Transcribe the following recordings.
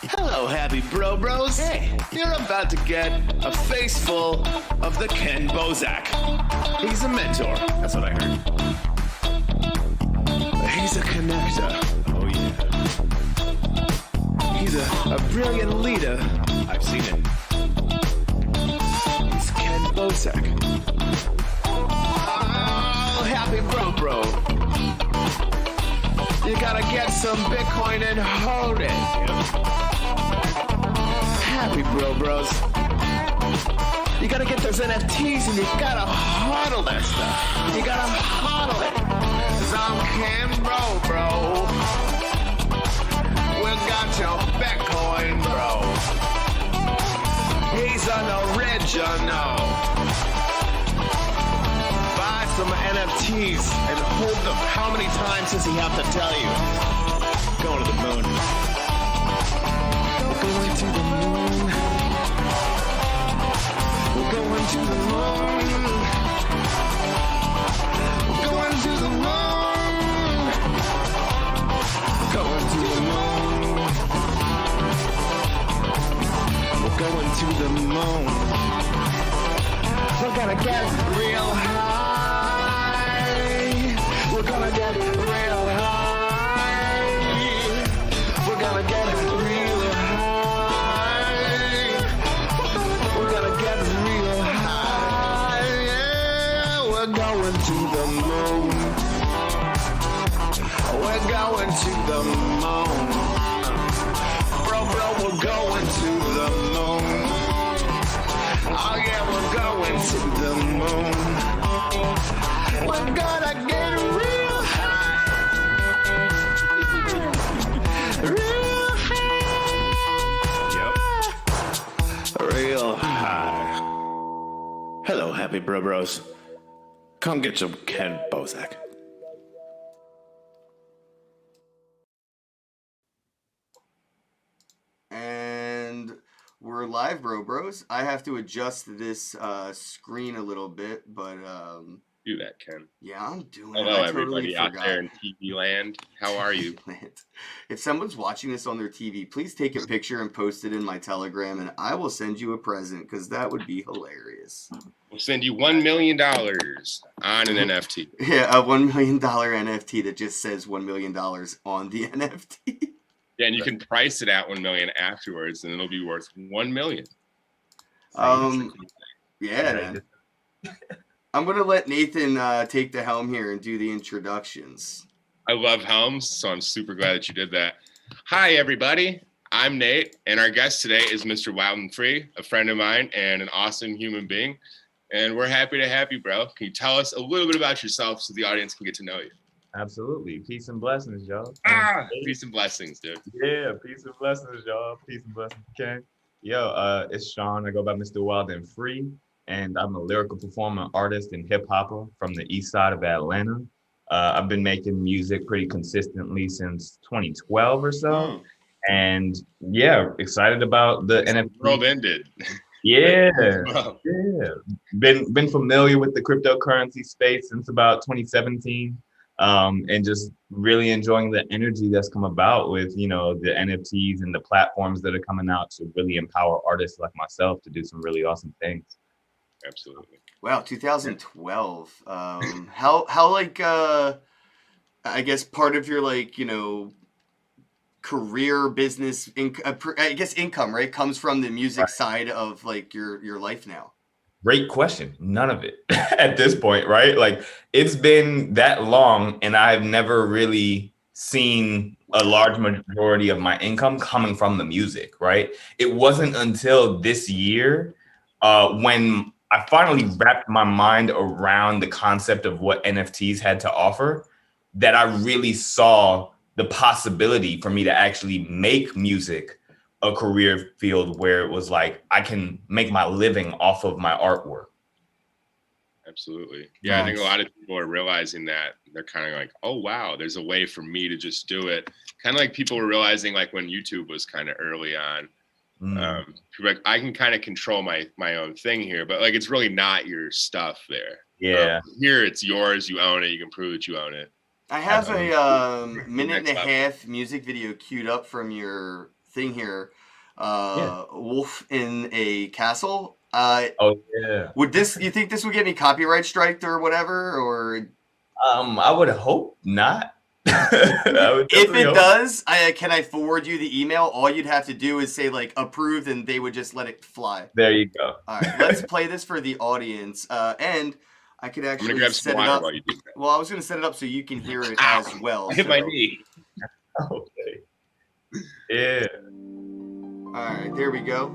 Hello, happy bros. Hey, you're about to get a face full of the Ken Bozak. He's a mentor. That's what I heard. He's a connector. Oh, yeah. He's a brilliant leader. I've seen it. He's Ken Bozak. Oh, happy bro. You gotta get some Bitcoin and hold it. Happy bros. You gotta get those NFTs and you gotta hodl that stuff. You gotta hodl it. Some can bro. We got your Bitcoin, bro. He's an original. Buy some NFTs and hold them. How many times does he have to tell you? Going to the moon. We're going to the moon. We're going to the moon. We're going to the moon. Going to the moon. We're going to the moon. We're gonna get real high. We're gonna get real high. We're gonna get real high. We're gonna get real high. Yeah, we're going to the moon. We're going to the moon. Bro, we're going to the moon. Oh yeah, we're going to the moon. We're gonna get real high. Real high. Yep. Real high. Hello, happy bros. Come get some Ken Bozak. And we're live, bros. I have to adjust this screen a little bit, but Do that, Ken. yeah, I'm doing Hello, it. everybody out there in TV land. How are you? If someone's watching this on their TV, please take a picture and post it in my Telegram, and I will send you a present because that would be hilarious. We'll send you $1 million on an NFT. Yeah, a $1 million NFT that just says $1 million on the NFT. Yeah, and you can price it at $1 million afterwards, and it'll be worth $1 million. Yeah, man. I'm gonna let Nathan take the helm here and do the introductions. I love helms, so I'm super glad that you did that. Hi, everybody. I'm Nate, and our guest today is Mr. Wilden Free, a friend of mine and an awesome human being. And we're happy to have you, bro. Can you tell us a little bit about yourself so the audience can get to know you? Absolutely. Peace and blessings, y'all. Peace and blessings, dude. Yeah, peace and blessings, y'all. Peace and blessings, Ken. Yo, it's Sean. I go by Mr. Wilden Free, and I'm a lyrical performer, artist, and hip hopper from the east side of Atlanta. I've been making music pretty consistently since 2012 or so. And yeah, excited about the NFT. World ended. Yeah, yeah. Been familiar with the cryptocurrency space since about 2017. And just really enjoying the energy that's come about with, the NFTs and the platforms that are coming out to really empower artists like myself to do some really awesome things. Absolutely. Wow, 2012. How like I guess part of your career business I guess income, right, comes from the music side of like your life now. Great question. None of it at this point, right? Like it's been that long and I've never really seen a large majority of my income coming from the music, right? It wasn't until this year when I finally wrapped my mind around the concept of what NFTs had to offer that I really saw the possibility for me to actually make music a career field where it was like I can make my living off of my artwork. Absolutely. Yeah, nice. I think a lot of people are realizing that. They're kind of like, oh, wow, there's a way for me to just do it. Kind of like people were realizing like when YouTube was kind of early on. People like, I can kind of control my own thing here, but like it's really not your stuff there. Yeah. Here it's yours, you own it, you can prove that you own it. I have a minute and a half music video queued up from your thing here. Yeah. Wolf in a castle. Oh yeah. You think this would get me copyright striked or whatever? Or I would hope not. I would if definitely it hope. does, can I forward you the email? All you'd have to do is say like approved, and they would just let it fly. There you go. All right, let's play this for the audience, and I could I'm gonna actually grab set some it water up. while you do that. Well, I was going to set it up so you can hear it Ow! as well. I hit my so- knee. Okay. Yeah. All right, there we go.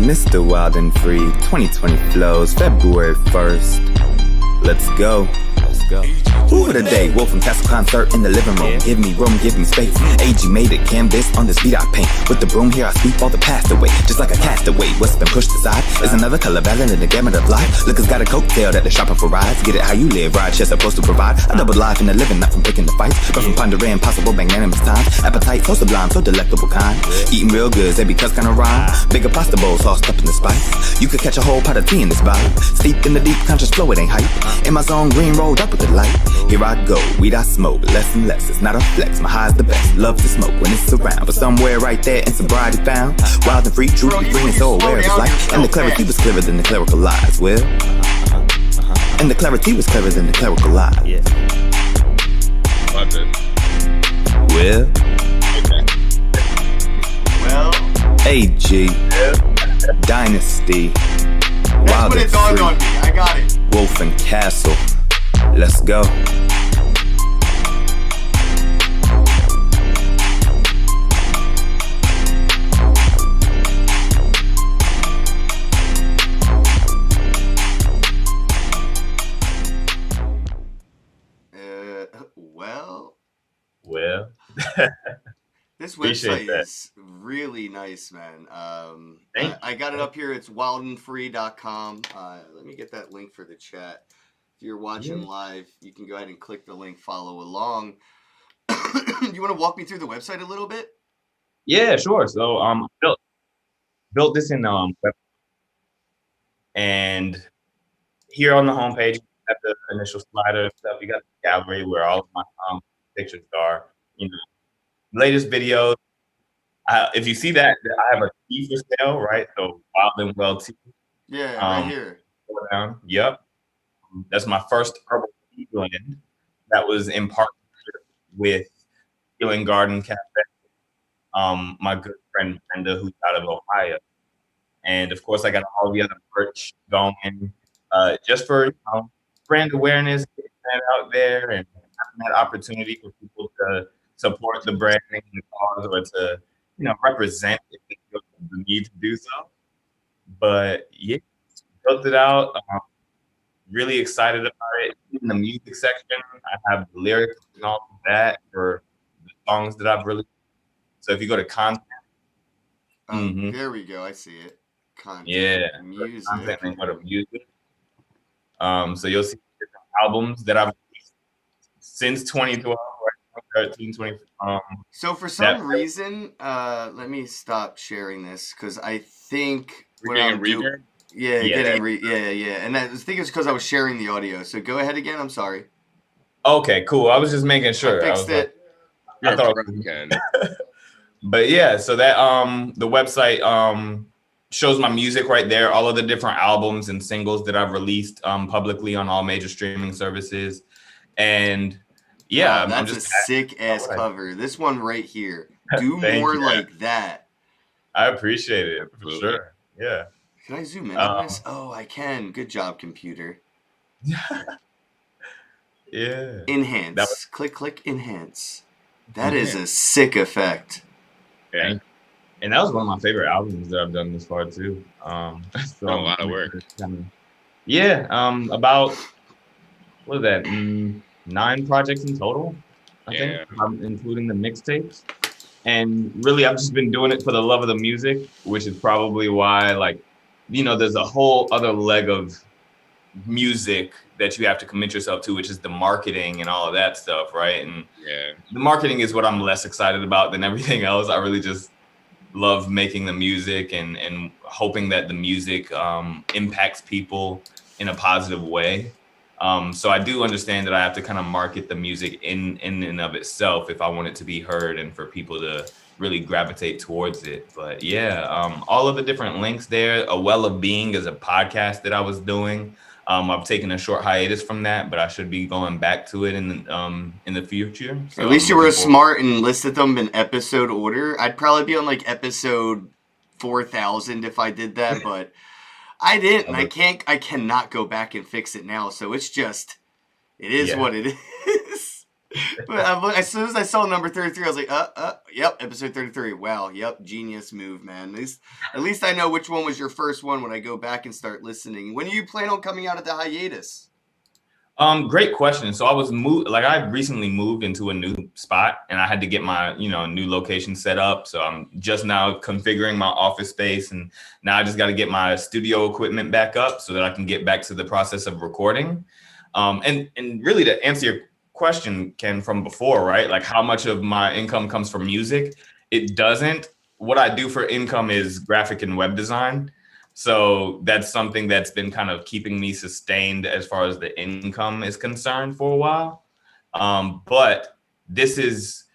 Mr. Wild and Free, 2020 flows, February 1st. Let's go. Let's go. Who for the day? Wolf and Castle concert in the living room. Give me room, give me space. AG made it canvas on this beat I paint. With the broom here I sweep all the past away. Just like a castaway, what's been pushed aside is another color valid in the gamut of life. Lookers got a coattail that they're shopping for rides. Get it how you live, ride shit's supposed to provide. A double life in the living, not from picking the fights, but from pondering possible magnanimous times. Appetite so sublime, so delectable kind. Eating real good, they because kinda rhyme. Bigger pasta bowls sauced up in the spice. You could catch a whole pot of tea in this vibe. Steeped in the deep conscious flow, it ain't hype. In my zone, green rolled up with the light. Here I go, weed I smoke, less and less. It's not a flex, my high's the best. Love to smoke when it's around, but somewhere right there in sobriety found. Wild and free, truth be free and so aware of his life. And the clarity was clearer than the clerical lies. Well, and the clarity was clearer than the clerical lies. Loved it. Well, Well, AG, Dynasty, that's Wild when it and dawned on Free, me. I got it. Wolf and Castle. Let's go. Well, this Appreciate website that. is really nice, man. Thank I got it up here. It's wildandfree.com. Let me get that link for the chat. If you're watching live, you can go ahead and click the link, follow along. You want to walk me through the website a little bit? Yeah, sure. So built this in web, and here on the homepage you have the initial slider and stuff. You got the gallery where all of my pictures are. You know, latest videos. If you see that, I have a tea for sale, right? So Wild and Well tea. Yeah, right here. Go down. Yep. That's my first herbal tea blend that was in partnership with Healing Garden Cafe. My good friend Brenda, who's out of Ohio. And of course, I got all the other merch going just for brand awareness, getting that out there, and having that opportunity for people to support the branding and the cause, or to represent if they feel the need to do so. But yeah, built it out. Really excited about it. In the music section, I have the lyrics and all of that for the songs that I've released. So if you go to content, There we go. I see it. Content, music. content and go to music. So you'll see different albums that I've released since 2012, right? 13, 20. So for some reason, let me stop sharing this because I think We're getting a reverb. And I think it's because I was sharing the audio. So go ahead again. I'm sorry. Okay, cool. I was just making sure. I fixed it. I thought But yeah, so that the website shows my music right there, all of the different albums and singles that I've released publicly on all major streaming services. And yeah, Wow, I'm that's just a sick ass cover. This one right here. Do Thank more you. like that. I appreciate it for sure. Yeah. Can I zoom in on this? Oh, I can. Good job, computer. Yeah. Enhance. Click, enhance. That is a sick effect. Yeah. And that was one of my favorite albums that I've done this far too. So a lot of work. Yeah. About what is that? 9 projects in total, I think, including the mixtapes. And really, I've just been doing it for the love of the music, which is probably why, there's a whole other leg of music that you have to commit yourself to, which is the marketing and all of that stuff, right? And the marketing is what I'm less excited about than everything else. I really just love making the music and hoping that the music impacts people in a positive way. So I do understand that I have to kind of market the music in and of itself if I want it to be heard and for people to really gravitate towards it. But yeah, all of the different links there. A Well of Being is a podcast that I was doing. I've taken a short hiatus from that, but I should be going back to it in the future. So at least you were smart and listed them in episode order. I'd probably be on like episode 4,000 if I did that, but I didn't. I cannot go back and fix it now. So it's just, it is what it is. But as soon as I saw number 33, I was like, yep, episode 33. Wow, yep, genius move, man. At least I know which one was your first one when I go back and start listening. When do you plan on coming out of the hiatus? Great question. So I recently moved into a new spot and I had to get my, new location set up. So I'm just now configuring my office space, and now I just got to get my studio equipment back up so that I can get back to the process of recording. And really to answer your question, Ken, from before, right? Like how much of my income comes from music? It doesn't. What I do for income is graphic and web design. So that's something that's been kind of keeping me sustained as far as the income is concerned for a while. But this is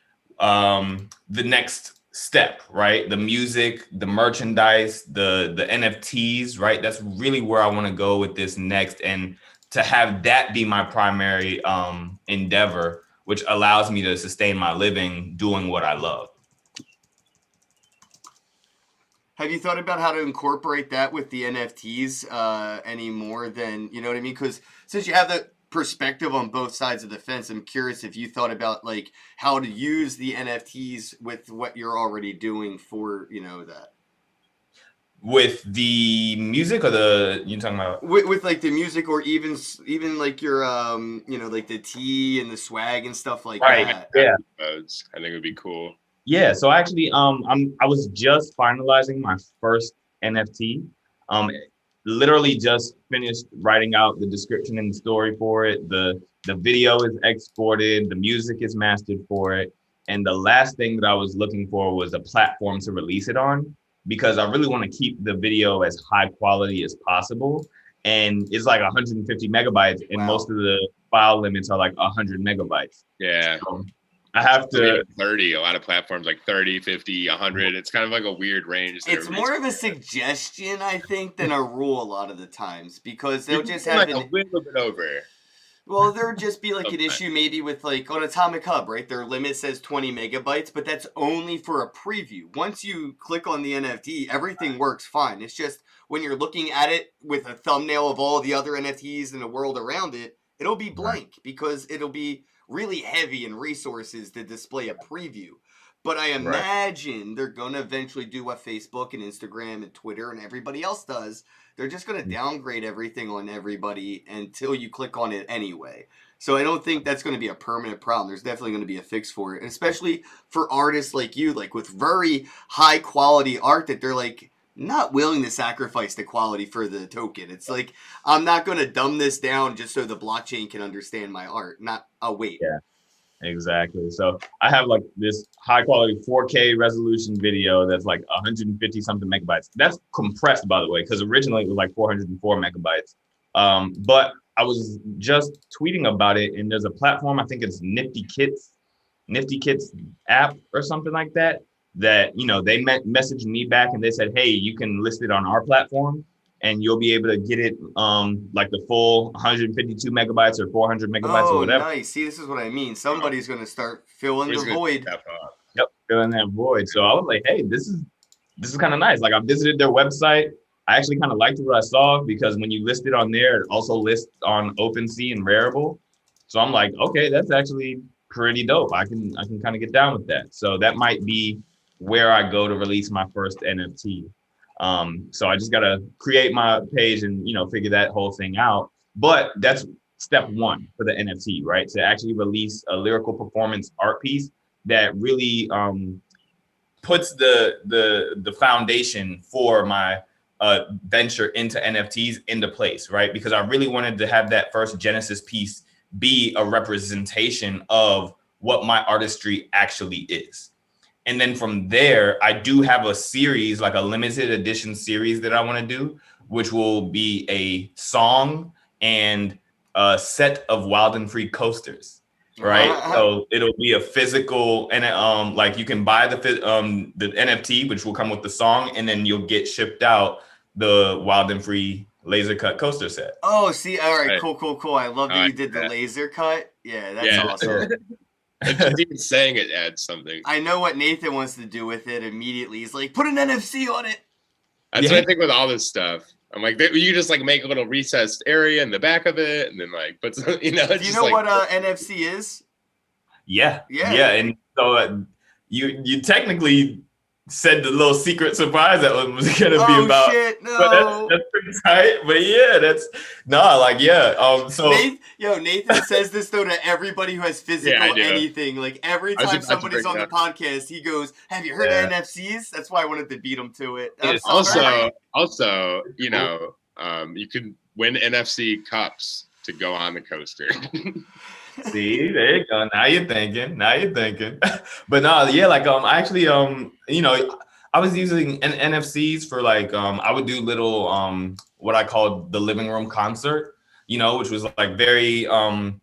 the next step, right? The music, the merchandise, the NFTs, right? That's really where I want to go with this next. And to have that be my primary endeavor, which allows me to sustain my living doing what I love. Have you thought about how to incorporate that with the NFTs any more than, you know what I mean? Because since you have the perspective on both sides of the fence, I'm curious if you thought about like how to use the NFTs with what you're already doing for, that. With the music or you talking about? With like the music or even like your, like the tea and the swag and stuff like that. Yeah. I think it would be cool. Yeah, so actually, I was just finalizing my first NFT. Literally just finished writing out the description and the story for it. The video is exported, the music is mastered for it, and the last thing that I was looking for was a platform to release it on, because I really want to keep the video as high quality as possible. And it's like 150 megabytes, and most of the file limits are like 100 megabytes. Yeah. So I have to 30, a lot of platforms like 30, 50, 100. It's kind of like a weird range. It's more of a suggestion, I think, than a rule a lot of the times, because they'll just have like a little bit over. Well, there'll just be like an issue maybe with like on Atomic Hub, right? Their limit says 20 megabytes, but that's only for a preview. Once you click on the NFT, everything works fine. It's just when you're looking at it with a thumbnail of all the other NFTs in the world around it, it'll be blank because it'll be really heavy in resources to display a preview. But I imagine they're going to eventually do what Facebook and Instagram and Twitter and everybody else does. They're just going to downgrade everything on everybody until you click on it anyway. So I don't think that's going to be a permanent problem. There's definitely going to be a fix for it. And especially for artists like you, like with very high quality art that they're like not willing to sacrifice the quality for the token. It's like, I'm not going to dumb this down just so the blockchain can understand my art. Wait. Yeah, exactly. So I have like this high quality 4K resolution video that's like 150 something megabytes. That's compressed, by the way, because originally it was like 404 megabytes. But I was just tweeting about it, and there's a platform, I think it's Nifty Kits app or something like that, they messaged me back and they said, hey, you can list it on our platform and you'll be able to get it like the full 152 megabytes or 400 megabytes or whatever. Nice. See, this is what I mean. Somebody's going to start filling the void. Yep, filling that void. So I was like, hey, this is kind of nice. Like I visited their website. I actually kind of liked what I saw, because when you list it on there, it also lists on OpenSea and Rarible. So I'm like, okay, that's actually pretty dope. I can kind of get down with that. So that might be where I go to release my first NFT. So I just got to create my page and, figure that whole thing out. But that's step one for the NFT, right? To actually release a lyrical performance art piece that really puts the foundation for my venture into NFTs into place, right? Because I really wanted to have that first Genesis piece be a representation of what my artistry actually is. And then from there, I do have a series, like a limited edition series that I want to do, which will be a song and a set of Wild and Free coasters. Right, so it'll be a physical, and like you can buy the NFT, which will come with the song, and then you'll get shipped out the Wild and Free laser cut coaster set. Oh, see, all right, Right. cool. I love that you did the laser cut. Yeah, that's awesome. Just even saying it adds something. I know what Nathan wants to do with it immediately. He's like, put an NFC on it. That's what I think with all this stuff. I'm like, you just like make a little recessed area in the back of it, and then like put some, you know. Do you know like, what NFC is? Yeah, and so you technically said the little secret surprise that was gonna be about. Shit, no. But that's pretty tight. But so Nathan says this though to everybody who has physical anything. Like every time somebody's on the podcast, he goes, "Have you heard of NFCs?" That's why I wanted to beat him to it. Also, you know, you can win NFC cups to go on the coaster. See, there you go. Now you're thinking. But no, I actually, you know, I was using NFCs for like, I would do little, what I called the living room concert, you know, which was like very, kind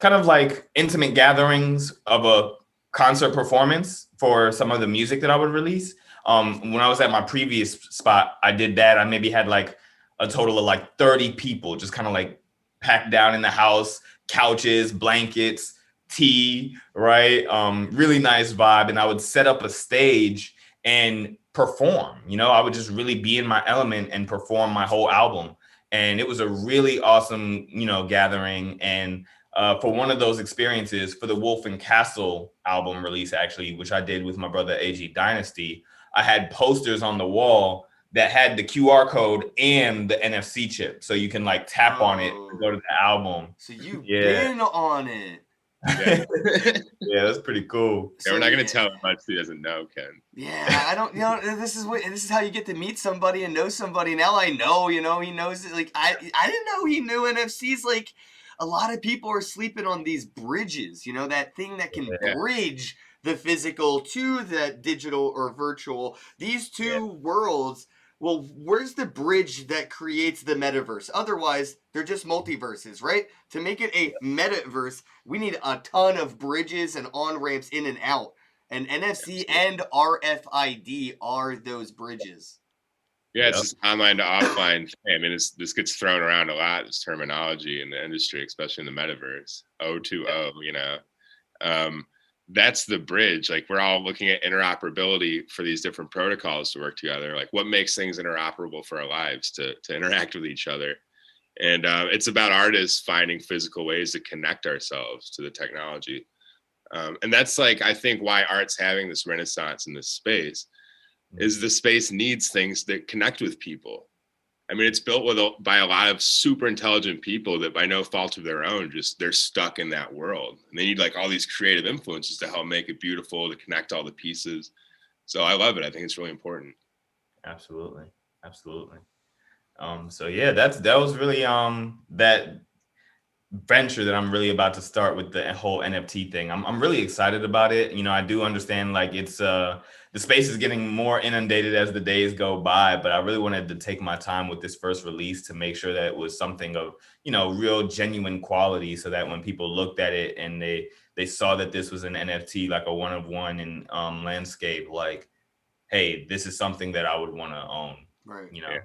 of like intimate gatherings of a concert performance for some of the music that I would release. When I was at my previous spot, I did that. I maybe had like a total of like 30 people just kind of like packed down in the house. Couches, blankets, tea, right? Really nice vibe. And I would set up a stage and perform. You know, I would just really be in my element and perform my whole album. And it was a really awesome, you know, gathering. And for one of those experiences, for the Wolf and Castle album release, actually, which I did with my brother AG Dynasty, I had posters on the wall that had the QR code and the NFC chip. So you can like tap on it to go to the album. So you've been on it. Yeah, that's pretty cool. Yeah, we're not going to tell him much he doesn't know, Ken. Yeah, I don't, you know, this is how you get to meet somebody and know somebody. Now I know, you know, he knows it. Like, I didn't know he knew NFCs. Like, a lot of people are sleeping on these bridges, you know, that thing that can bridge the physical to the digital or virtual. These two worlds. Well, where's the bridge that creates the metaverse? Otherwise, they're just multiverses, right? To make it a metaverse, we need a ton of bridges and on-ramps in and out. And NFC and RFID are those bridges. Yeah, it's just online to offline thing. I mean, this gets thrown around a lot, this terminology in the industry, especially in the metaverse. O2O, you know. That's the bridge. Like, we're all looking at interoperability for these different protocols to work together. Like, what makes things interoperable for our lives to interact with each other? And it's about artists finding physical ways to connect ourselves to the technology. And that's like, I think why art's having this renaissance in this space is the space needs things that connect with people. I mean, it's built by a lot of super intelligent people that by no fault of their own, just they're stuck in that world. And they need like all these creative influences to help make it beautiful, to connect all the pieces. So I love it. I think it's really important. Absolutely. So yeah, that was really that venture that I'm really about to start with the whole NFT thing. I'm really excited about it. You know, I do understand like it's the space is getting more inundated as the days go by, but I really wanted to take my time with this first release to make sure that it was something of, you know, real genuine quality, so that when people looked at it and they saw that this was an NFT, like a one of one in landscape, like, hey, this is something that I would want to own. Right. You know.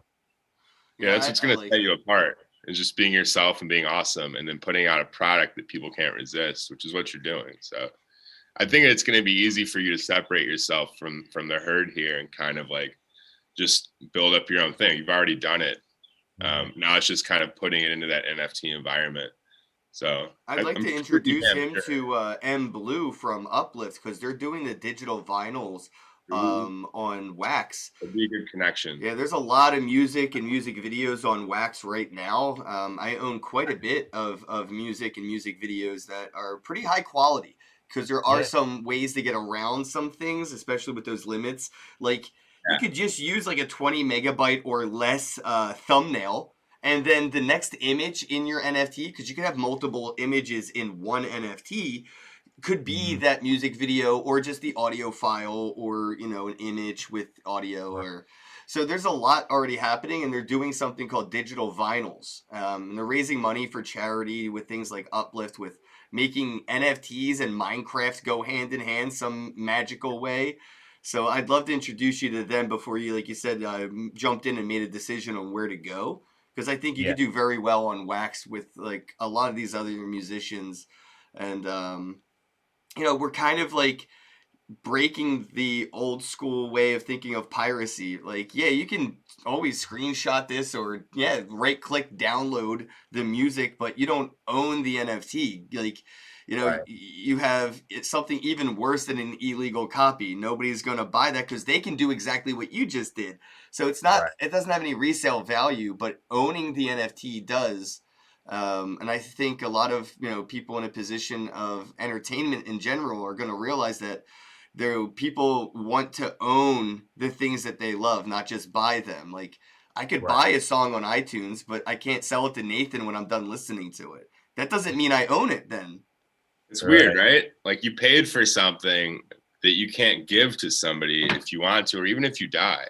Yeah, that's what's going to set you apart. Is just being yourself and being awesome, and then putting out a product that people can't resist, which is what you're doing. So I think it's going to be easy for you to separate yourself from the herd here and kind of like just build up your own thing. You've already done it. Now it's just kind of putting it into that NFT environment. So I'd like to introduce him to M Blue from Uplift, because they're doing the digital vinyls on Wax. It'd be a good connection. Yeah, there's a lot of music and music videos on Wax right now. I own quite a bit of music and music videos that are pretty high quality, because there are some ways to get around some things, especially with those limits. Like you could just use like a 20 megabyte or less thumbnail, and then the next image in your NFT, because you can have multiple images in one NFT, could be that music video or just the audio file, or, you know, an image with audio. Or So there's a lot already happening, and they're doing something called digital vinyls. And they're raising money for charity with things like Uplift, with making NFTs and Minecraft go hand in hand some magical way. So I'd love to introduce you to them before you, like you said, jumped in and made a decision on where to go. Because I think you could do very well on Wax with like a lot of these other musicians. And, we're kind of like breaking the old school way of thinking of piracy. Like, yeah, you can always screenshot this or right click download the music, but you don't own the NFT. Like, you have something even worse than an illegal copy. Nobody's going to buy that because they can do exactly what you just did. So it's not, it doesn't have any resale value, but owning the NFT does. And I think a lot of, people in a position of entertainment in general are going to realize that people want to own the things that they love, not just buy them. Like, I could buy a song on iTunes, but I can't sell it to Nathan when I'm done listening to it. That doesn't mean I own it then. It's weird, right? Like, you paid for something that you can't give to somebody if you want to, or even if you die.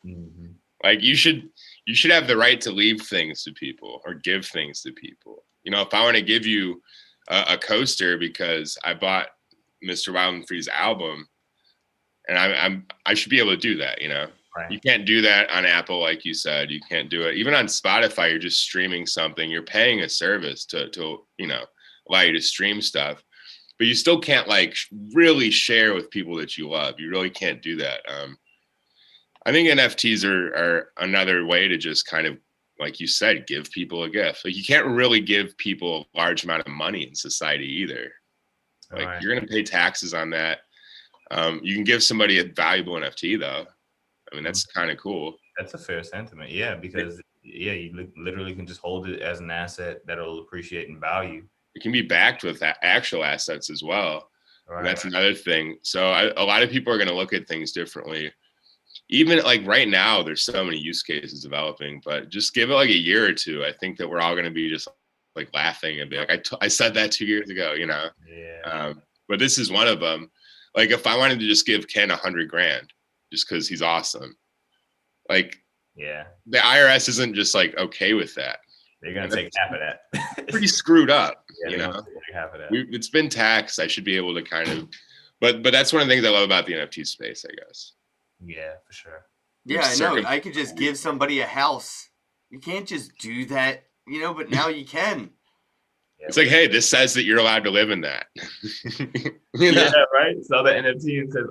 Mm-hmm. Like, you should have the right to leave things to people or give things to people. If I want to give you a coaster because I bought Mr. Wild & Free's album, and I should be able to do that. Right. You can't do that on Apple, like you said. You can't do it even on Spotify. You're just streaming something. You're paying a service to allow you to stream stuff, but you still can't like really share with people that you love. You really can't do that. I think NFTs are another way to just kind of, like you said, give people a gift. Like, you can't really give people a large amount of money in society either. Like, you're going to pay taxes on that. You can give somebody a valuable NFT though. I mean, that's kind of cool. That's a fair sentiment. Yeah. Because you literally can just hold it as an asset that'll appreciate in value. It can be backed with actual assets as well. Right. That's another thing. So a lot of people are going to look at things differently. Even like right now, there's so many use cases developing, but just give it like a year or two. I think that we're all going to be just like laughing and be like, I said that 2 years ago, Yeah. But this is one of them. Like, if I wanted to just give Ken $100,000 just because he's awesome, like, yeah, the IRS isn't just like okay with that. They're gonna take half of that. Pretty screwed up, Take half of that. It's been taxed. I should be able to kind of, but that's one of the things I love about the NFT space, I guess. Yeah, for sure. Yeah, I know. I could just give somebody a house. You can't just do that, but now you can. It's like, hey, this says that you're allowed to live in that. Yeah, right. So the NFT and says,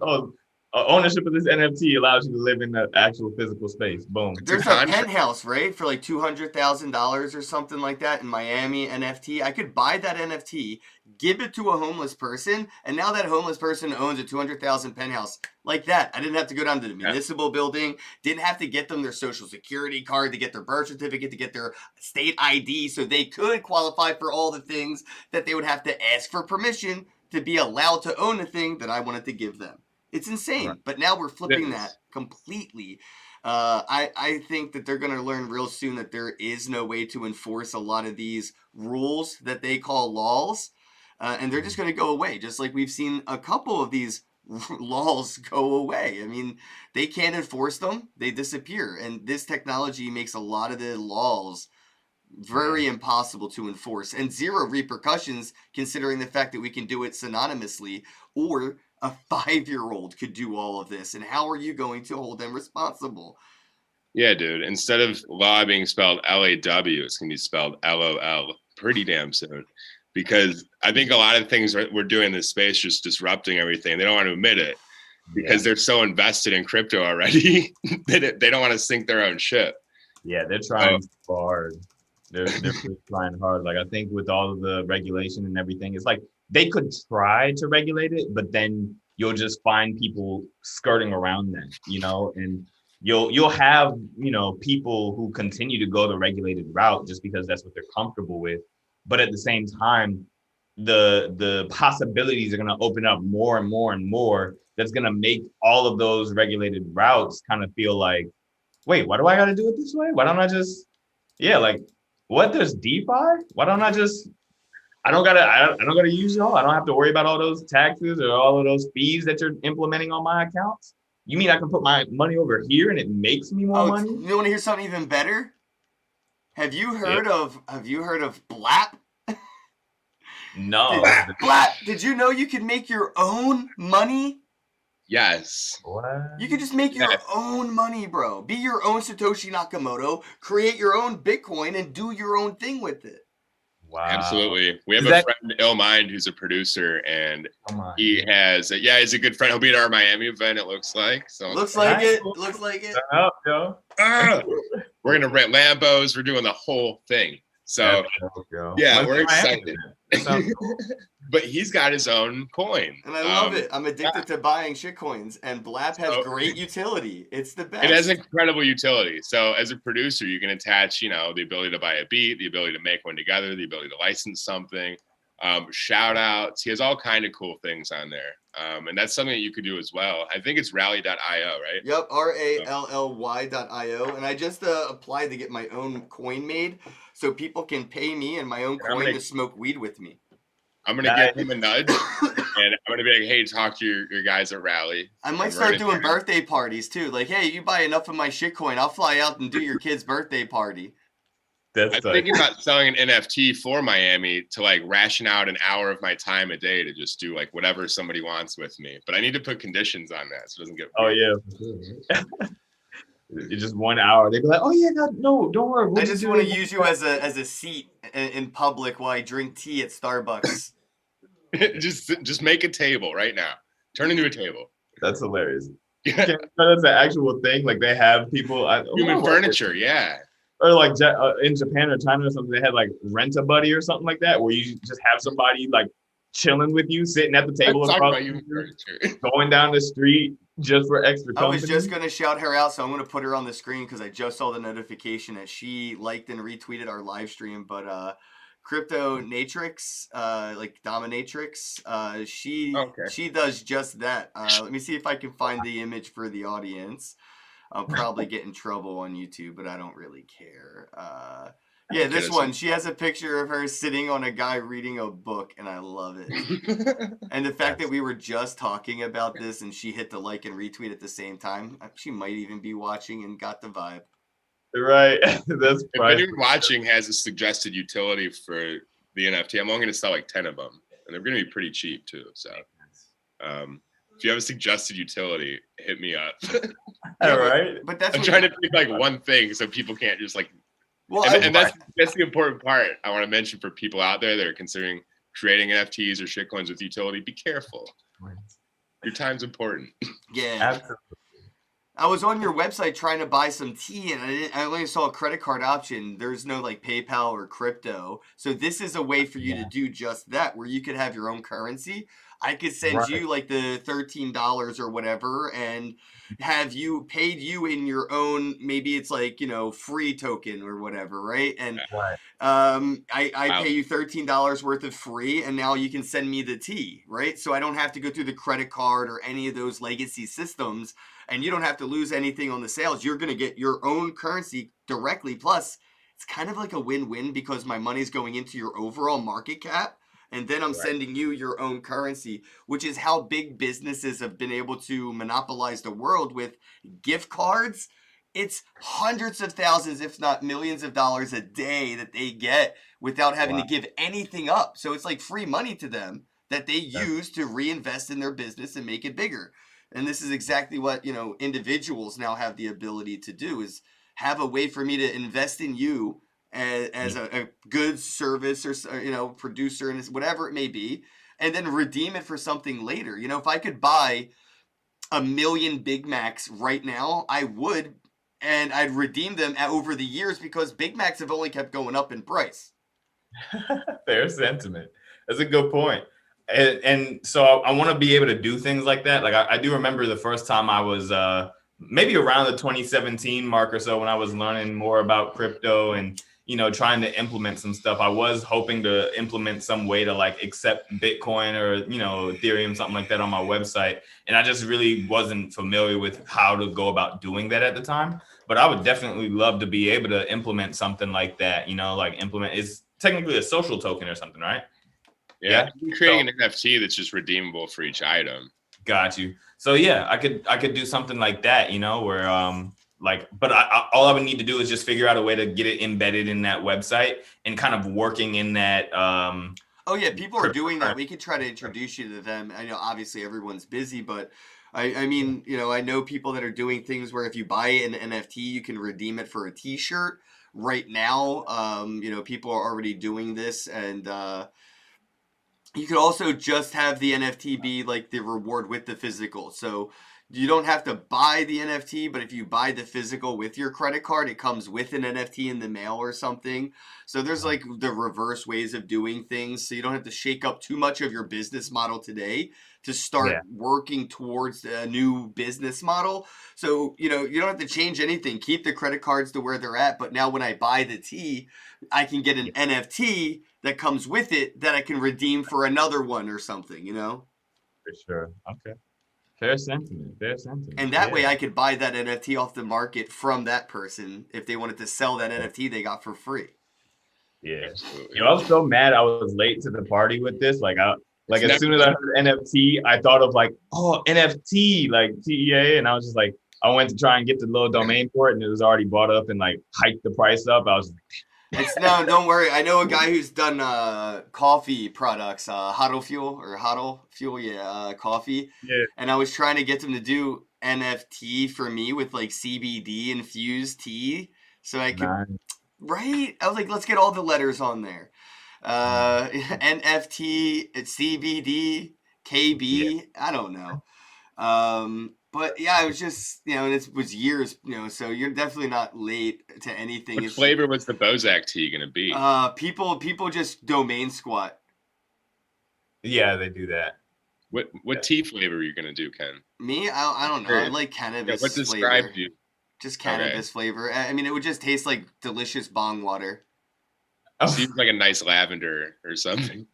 ownership of this NFT allows you to live in the actual physical space. Boom. There's a penthouse, right, for like $200,000 or something like that in Miami, NFT. I could buy that NFT, give it to a homeless person, and now that homeless person owns a $200,000 penthouse like that. I didn't have to go down to the municipal building, didn't have to get them their social security card, to get their birth certificate, to get their state ID, so they could qualify for all the things that they would have to ask for permission to be allowed to own the thing that I wanted to give them. It's insane, but now we're flipping that completely. I think that they're going to learn real soon that there is no way to enforce a lot of these rules that they call laws, and they're just going to go away, just like we've seen a couple of these laws go away. I mean, they can't enforce them. They disappear, and this technology makes a lot of the laws very impossible to enforce and zero repercussions, considering the fact that we can do it synonymously, or a 5-year-old could do all of this. And how are you going to hold them responsible? Yeah, dude. Instead of law being spelled L-A-W, it's going to be spelled L-O-L pretty damn soon. Because I think a lot of things we're doing in this space just disrupting everything. They don't want to admit it because they're so invested in crypto already that they don't want to sink their own ship. Yeah, they're trying hard. They're trying hard. Like, I think with all of the regulation and everything, it's like they could try to regulate it, but then you'll just find people skirting around that, and you'll have, people who continue to go the regulated route just because that's what they're comfortable with. But at the same time, the possibilities are going to open up more and more and more. That's going to make all of those regulated routes kind of feel like, wait, why do I got to do it this way? Why don't I just, what, there's DeFi? Why don't I just, I don't gotta use y'all. I don't have to worry about all those taxes or all of those fees that you're implementing on my accounts. You mean I can put my money over here and it makes me more money? You want to hear something even better? Have you heard of Blap? No. Blap, did you know you can make your own money? Yes. What? You can just make your own money, bro. Be your own Satoshi Nakamoto, create your own Bitcoin, and do your own thing with it. Wow. Absolutely. We have a friend, Ill Mind, who's a producer, and he has, he's a good friend. He'll be at our Miami event, it looks like. So Looks like it. Looks like it. We're going to rent Lambos. We're doing the whole thing. So, we're excited. But he's got his own coin. And I love it. I'm addicted to buying shit coins. And Blap has great utility. It's the best. It has incredible utility. So as a producer, you can attach, the ability to buy a beat, the ability to make one together, the ability to license something, shout outs. He has all kind of cool things on there. And that's something that you could do as well. I think it's rally.io, right? Yep, RALLY.io. And I just applied to get my own coin made so people can pay me and my own coin to smoke weed with me. I'm going to give him a nudge, and I'm going to be like, hey, talk to your guys at Rally. I might start doing birthday parties, too. Like, hey, you buy enough of my shitcoin, I'll fly out and do your kid's birthday party. I'm thinking about selling an NFT for Miami to, like, ration out an hour of my time a day to just do, like, whatever somebody wants with me. But I need to put conditions on that so it doesn't get weird. Oh, yeah. It's just 1 hour. They'd be like, "Oh yeah, no, don't worry." I just want to use you as a seat in public while I drink tea at Starbucks. just make a table right now. Turn into a table. That's hilarious. That's an actual thing. Like they have people human furniture, or like in Japan or China or something. They had like Rent a Buddy or something like that, where you just have somebody like chilling with you, sitting at the table across going down the street. Just for extra company. I was just going to shout her out, so I'm going to put her on the screen because I just saw the notification that she liked and retweeted our live stream. But Crypto Natrix, like Dominatrix, she does just that. Let me see if I can find the image for the audience. I'll probably get in trouble on YouTube, but I don't really care. Yeah, this one. She has a picture of her sitting on a guy reading a book, and I love it. And the fact that we were just talking about this and she hit the like and retweet at the same time, she might even be watching and got the vibe. Right. That's if anyone watching has a suggested utility for the NFT, I'm only going to sell like 10 of them, and they're going to be pretty cheap too. So if you have a suggested utility, hit me up. All right. But that's I'm trying to pick like one thing so people can't just like. Well, and that's the important part I want to mention for people out there that are considering creating NFTs or shitcoins with utility. Be careful. Your time's important. Yeah. Absolutely. I was on your website trying to buy some tea, and I only saw a credit card option. There's no like PayPal or crypto. So this is a way for you to do just that, where you could have your own currency. I could send you like the $13 or whatever and have you paid you in your own, maybe it's like, free token or whatever, right? And I pay you $13 worth of free, and now you can send me the tea, right? So I don't have to go through the credit card or any of those legacy systems, and you don't have to lose anything on the sales. You're going to get your own currency directly. Plus, it's kind of like a win-win because my money's going into your overall market cap. And then I'm sending you your own currency, which is how big businesses have been able to monopolize the world with gift cards. It's hundreds of thousands, if not millions of dollars a day that they get without having to give anything up. So it's like free money to them that they use to reinvest in their business and make it bigger. And this is exactly what, individuals now have the ability to do, is have a way for me to invest in you as a good service or producer and whatever it may be, and then redeem it for something later. If I could buy 1 million Big Macs right now, I would, and I'd redeem them over the years because Big Macs have only kept going up in price. Fair sentiment. That's a good point. And so I want to be able to do things like that. Like I do remember the first time I was maybe around the 2017 mark or so when I was learning more about crypto and trying to implement some stuff. I was hoping to implement some way to like accept Bitcoin or, Ethereum, something like that on my website. And I just really wasn't familiar with how to go about doing that at the time. But I would definitely love to be able to implement something like that, it's technically a social token or something, right? Yeah. You're creating an NFT that's just redeemable for each item. Got you. So yeah, I could do something like that, you know, where but all I would need to do is just figure out a way to get it embedded in that website and kind of working in that. Oh yeah, people are doing that. We could try to introduce you to them. I know obviously everyone's busy, but I mean, you know, I know people that are doing things where if you buy an NFT, you can redeem it for a T-shirt. Right now, you know, people are already doing this, and you could also just have the NFT be like the reward with the physical. So you don't have to buy the NFT, but if you buy the physical with your credit card, it comes with an NFT in the mail or something. So there's like the reverse ways of doing things. So you don't have to shake up too much of your business model today to start working towards a new business model. So, you know, you don't have to change anything. Keep the credit cards to where they're at. But now when I buy the tea, I can get an NFT that comes with it that I can redeem for another one or something, you know? For sure. Okay. Fair sentiment. And that way I could buy that NFT off the market from that person if they wanted to sell that NFT they got for free. Yeah. Absolutely. You know, I was so mad I was late to the party with this. As soon as I heard NFT, I thought of like, oh, NFT, like TEA. And I was just like, I went to try and get the little domain for it and it was already bought up and like hiked the price up. I was It's no, don't worry. I know a guy who's done coffee products, Huddle Fuel, coffee. Yeah. And I was trying to get them to do NFT for me with like CBD infused tea, so I could. Right? I was like, let's get all the letters on there. NFT, CBD, KB. I don't know. But yeah, it was just, you know, and it was years, you know, so you're definitely not late to anything. What flavor was the Bozak tea going to be? People just domain squat. Yeah, they do that. What tea flavor are you going to do, Ken? Me? I don't know. I like cannabis what describes flavor. you? Just cannabis flavor. I mean, it would just taste like delicious bong water. Seems like a nice lavender or something.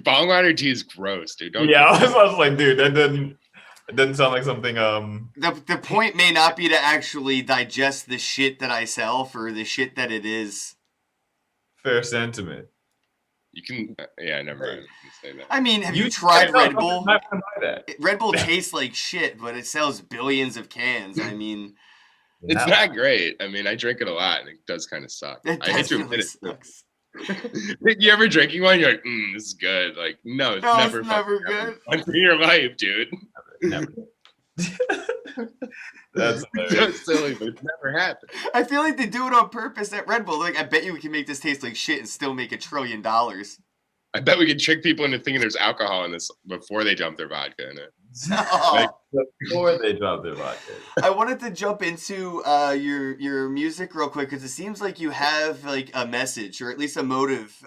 Bong water tea is gross, dude. I was like, dude, that doesn't sound like something. The point may not be to actually digest the shit that I sell for the shit that it is. Fair sentiment. You can, never mind. Say that. I mean, have you tried Red Bull? Bull? Red Bull tastes like shit, but it sells billions of cans. I mean, it's not great. I mean, I drink it a lot, and it does kind of suck. It definitely sucks. You ever drinking one? You're like, this is good. Like, no, it's never good. Once in your life, dude. Never. That's so silly, but it's never happened. I feel like they do it on purpose at Red Bull. Like, I bet you we can make this taste like shit and still make $1 trillion. I bet we can trick people into thinking there's alcohol in this before they dump their vodka in it. Before they drop their vodka. I wanted to jump into your music real quick because it seems like you have like a message or at least a motive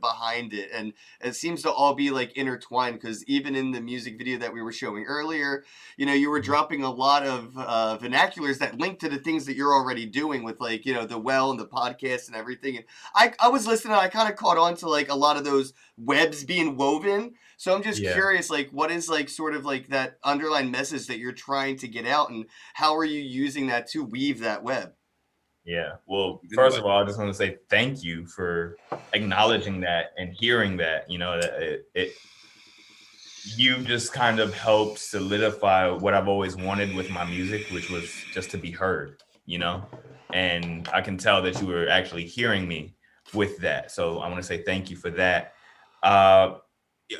behind it, and it seems to all be like intertwined. Because even in the music video that we were showing earlier, you know, you were dropping a lot of vernaculars that link to the things that you're already doing with, like, you know, the well and the podcast and everything. And I was listening, I kind of caught on to like a lot of those webs being woven. So I'm just curious, like, what is like sort of like that underlying message that you're trying to get out, and how are you using that to weave that web? Yeah. Well, first of all, I just want to say thank you for acknowledging that and hearing that. You know, that you just kind of helped solidify what I've always wanted with my music, which was just to be heard, you know, and I can tell that you were actually hearing me with that. So I want to say thank you for that.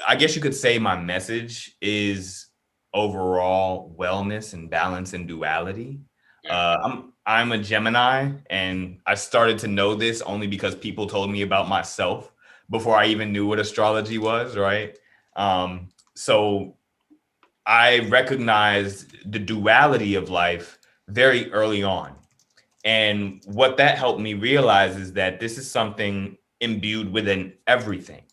I guess you could say my message is overall wellness and balance and duality. I'm a Gemini, and I started to know this only because people told me about myself before I even knew what astrology was, right? So I recognized the duality of life very early on. And what that helped me realize is that this is something imbued within everything.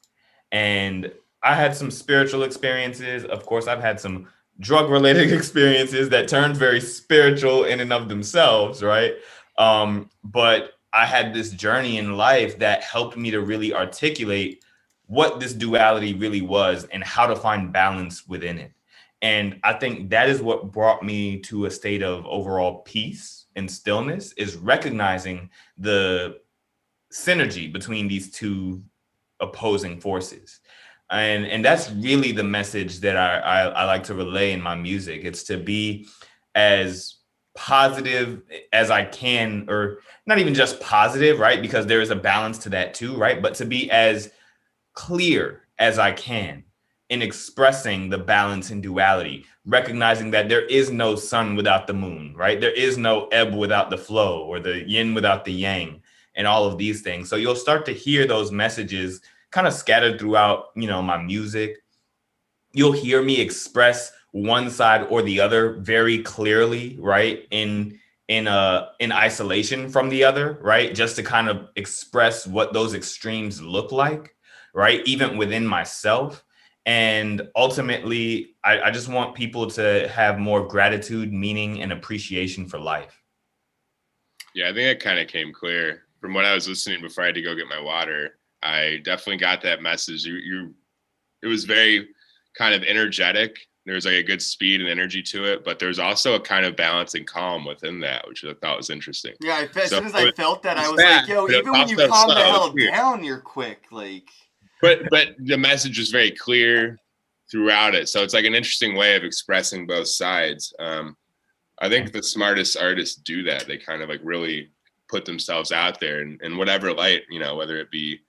And I had some spiritual experiences. Of course, I've had some drug-related experiences that turned very spiritual in and of themselves, right? But I had this journey in life that helped me to really articulate what this duality really was and how to find balance within it. And I think that is what brought me to a state of overall peace and stillness, is recognizing the synergy between these two opposing forces. And that's really the message that I like to relay in my music. It's to be as positive as I can, or not even just positive, right? Because there is a balance to that too, right? But to be as clear as I can in expressing the balance and duality, recognizing that there is no sun without the moon, right? There is no ebb without the flow, or the yin without the yang, and all of these things. So you'll start to hear those messages kind of scattered throughout, my music. You'll hear me express one side or the other very clearly, right? In isolation from the other, right? Just to kind of express what those extremes look like, right? Even within myself. And ultimately, I just want people to have more gratitude, meaning, and appreciation for life. Yeah, I think that kind of came clear from what I was listening before I had to go get my water. I definitely got that message. It was very kind of energetic. There's like a good speed and energy to it, but there's also a kind of balance and calm within that, which I thought was interesting. Yeah, as soon as I felt that, I was that, like, yo, but even when you also calm the slow, hell clear. down, you're quick. Like, But the message was very clear throughout it. So it's like an interesting way of expressing both sides. I think the smartest artists do that. They kind of like really put themselves out there in whatever light, whether it be,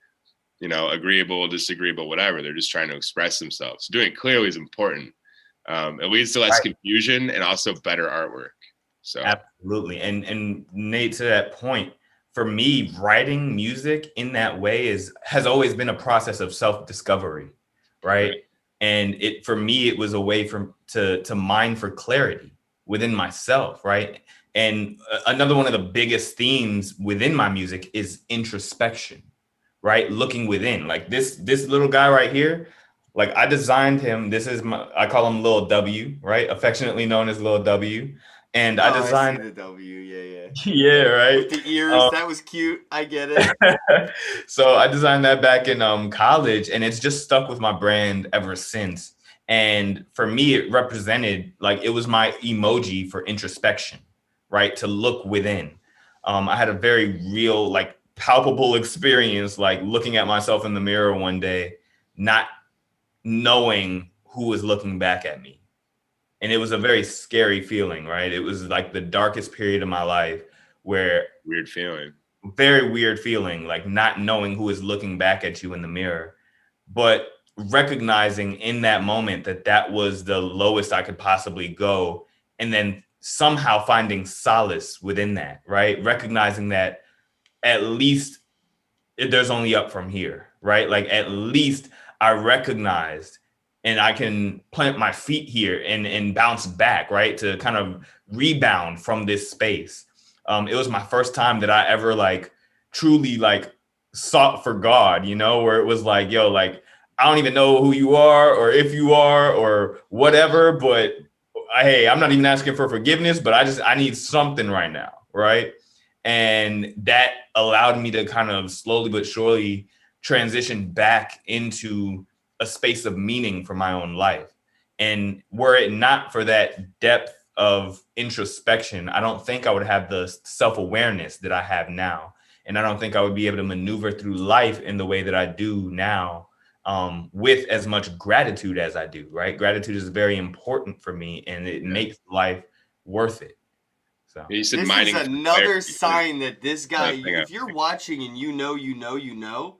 agreeable, disagreeable, whatever. They're just trying to express themselves. Doing it clearly is important. It leads to less confusion and also better artwork. So absolutely. And Nate, to that point, for me, writing music in that way has always been a process of self-discovery, right? And for me, it was a way to mine for clarity within myself, right? And another one of the biggest themes within my music is introspection, right? Looking within. Like this little guy right here, like I designed him. This is I call him Lil W, right? Affectionately known as Lil W. And I designed I see the W, yeah. yeah, right. With the ears, that was cute. I get it. So I designed that back in college, and it's just stuck with my brand ever since. And for me, it represented, like, it was my emoji for introspection, right? To look within. I had a very real, like, palpable experience, like looking at myself in the mirror one day, not knowing who was looking back at me. And it was a very scary feeling, right? It was like the darkest period of my life, where very weird feeling, like not knowing who is looking back at you in the mirror, but recognizing in that moment that was the lowest I could possibly go. And then somehow finding solace within that, right? Recognizing that at least there's only up from here, right? Like at least I recognized and I can plant my feet here and bounce back, right? To kind of rebound from this space. It was my first time that I ever like truly like sought for God, where it was like, yo, like, I don't even know who you are or if you are or whatever, but hey, I'm not even asking for forgiveness, but I need something right now, right? And that allowed me to kind of slowly but surely transition back into a space of meaning for my own life. And were it not for that depth of introspection, I don't think I would have the self-awareness that I have now. And I don't think I would be able to maneuver through life in the way that I do now, with as much gratitude as I do, right? Gratitude is very important for me, and it makes life worth it. So this is another sign that this guy, if you're watching and you know,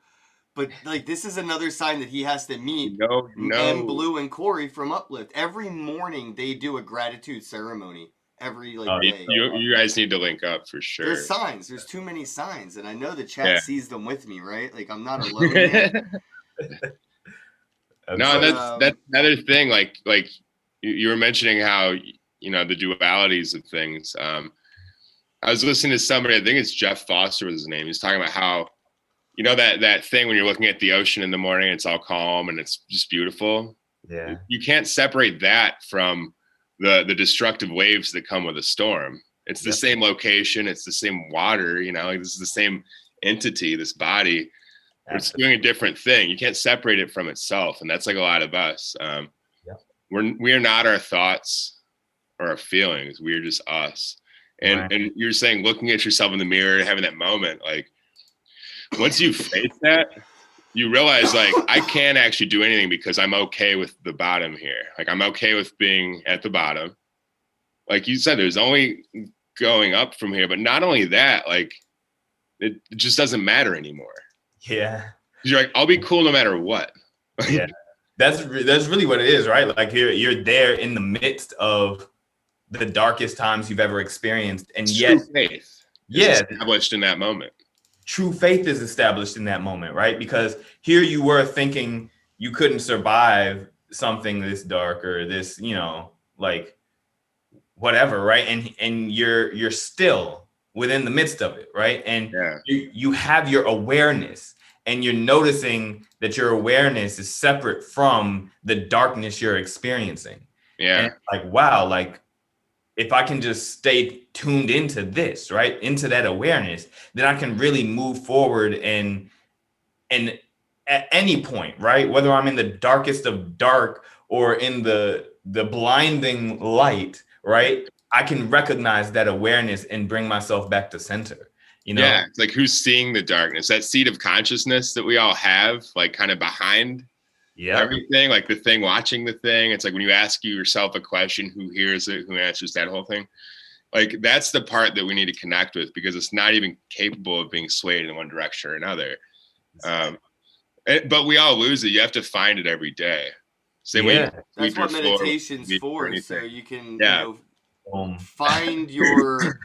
but like this is another sign that he has to meet M Blue and Corey from Uplift. Every morning they do a gratitude ceremony. Every day. You guys need to link up for sure. There's signs. There's too many signs, and I know the chat sees them with me, right? Like I'm not alone. Man. No, that's another thing. Like you were mentioning how the dualities of things. I was listening to somebody. I think it's Jeff Foster was his name. He's talking about how that thing when you're looking at the ocean in the morning, it's all calm and it's just beautiful. Yeah, you can't separate that from the destructive waves that come with a storm. It's the same location. It's the same water. This is the same entity, this body. It's doing a different thing. You can't separate it from itself. And that's like a lot of us. We are not our thoughts or our feelings. We are just us. And you're saying looking at yourself in the mirror, having that moment, like once you face that, you realize like I can't actually do anything because I'm okay with the bottom here. Like I'm okay with being at the bottom. Like you said, there's only going up from here, but not only that, like it just doesn't matter anymore. Yeah. You're like, I'll be cool no matter what. Yeah. That's really what it is, right? Like you're there in the midst of the darkest times you've ever experienced, and yet true faith is established in that moment. True faith is established in that moment, right? Because here you were thinking you couldn't survive something this dark or this, you know, like whatever, right? And you're still within the midst of it, right? And you have your awareness, and you're noticing that your awareness is separate from the darkness you're experiencing. Yeah. And it's like, wow, like if I can just stay tuned into this, right, into that awareness, then I can really move forward and at any point, right, whether I'm in the darkest of dark or in the blinding light, right, I can recognize that awareness and bring myself back to center. You know? Yeah, it's like who's seeing the darkness, that seed of consciousness that we all have, like kind of behind everything, like the thing watching the thing. It's like when you ask yourself a question, who hears it, who answers, that whole thing. Like that's the part that we need to connect with, because it's not even capable of being swayed in one direction or another. But we all lose it. You have to find it every day. Same way that's what meditation's for. So you can you know, find your